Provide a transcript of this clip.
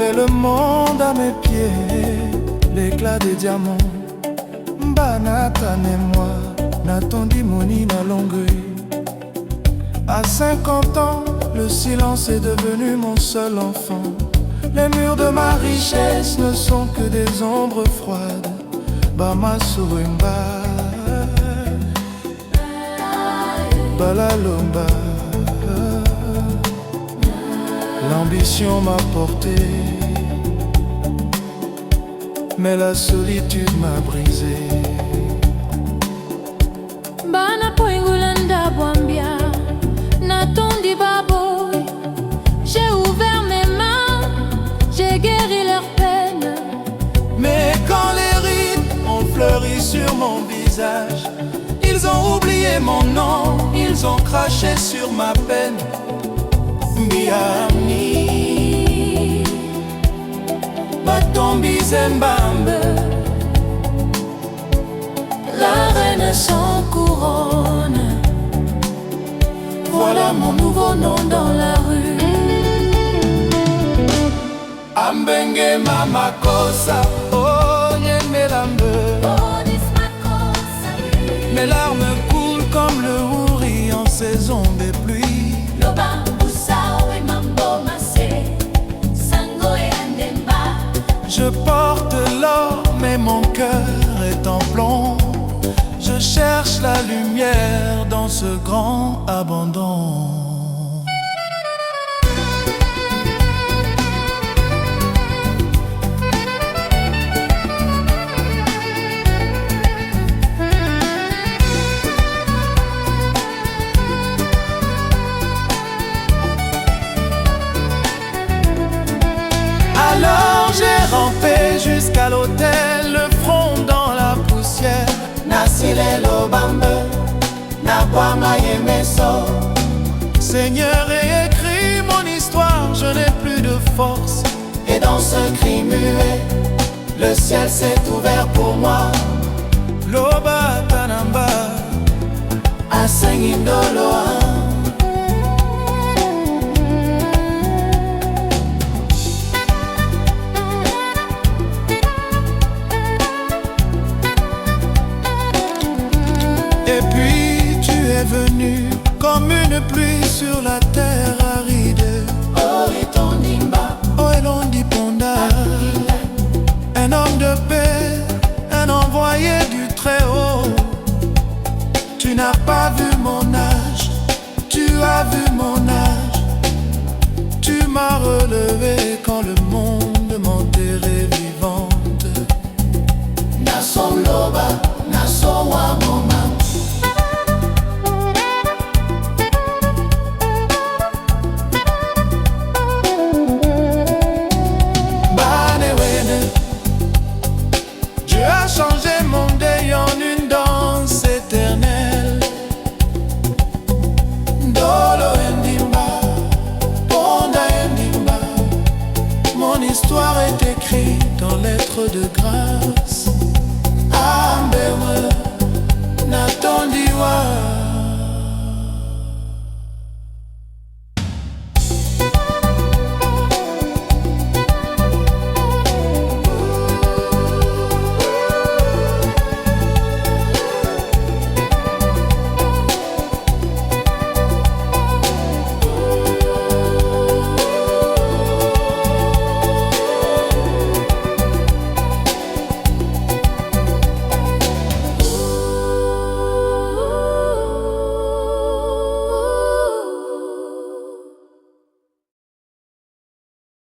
J'avais le monde à mes pieds, l'éclat des diamants. Banatan et moi, n'attendit Moni na Longueuil. À 50 ans, le silence est devenu mon seul enfant. Les murs de ma richesse ne sont que des ombres froides. Bamasuemba, Balalomba. L'ambition m'a porté, mais la solitude m'a brisé. Bana poingulanda bwambia, natondi baboy. J'ai ouvert mes mains, j'ai guéri leur peine. Mais quand les rides ont fleuri sur mon visage, ils ont oublié mon nom, ils ont craché sur ma peine. Biamni, Batombi Zembambe, La reine sans couronne. Voilà mon nouveau nom dans la rue. Ambenge Mama Kosa, oh Nyemelambe. Mes larmes coulent comme le houri en saison des pluies. Je porte l'or, mais mon cœur est en plomb. Je cherche la lumière dans ce grand abandon. Alors j'ai rampé jusqu'à l'hôtel, le front dans la poussière. Nasilelo bambe, Nabwama yemeso. Seigneur, ai écrit mon histoire, je n'ai plus de force. Et dans ce cri muet, le ciel s'est ouvert pour moi. Loba Tanamba, Asengindoloa. Et puis tu es venu comme une pluie sur la terre aride. Oh Etondimba, Oh Elondiponda, un homme de paix, un envoyé du Très-Haut. Tu n'as pas vu mon âge, tu as vu mon âge. Tu m'as relevé quand le monde m'enterrait vivante. Nason loba, Nason wamoma. Dieu a changé mon deuil en une danse éternelle. Dolo Ndimba, Ponda Ndimba. Mon histoire est écrite en lettres de gras.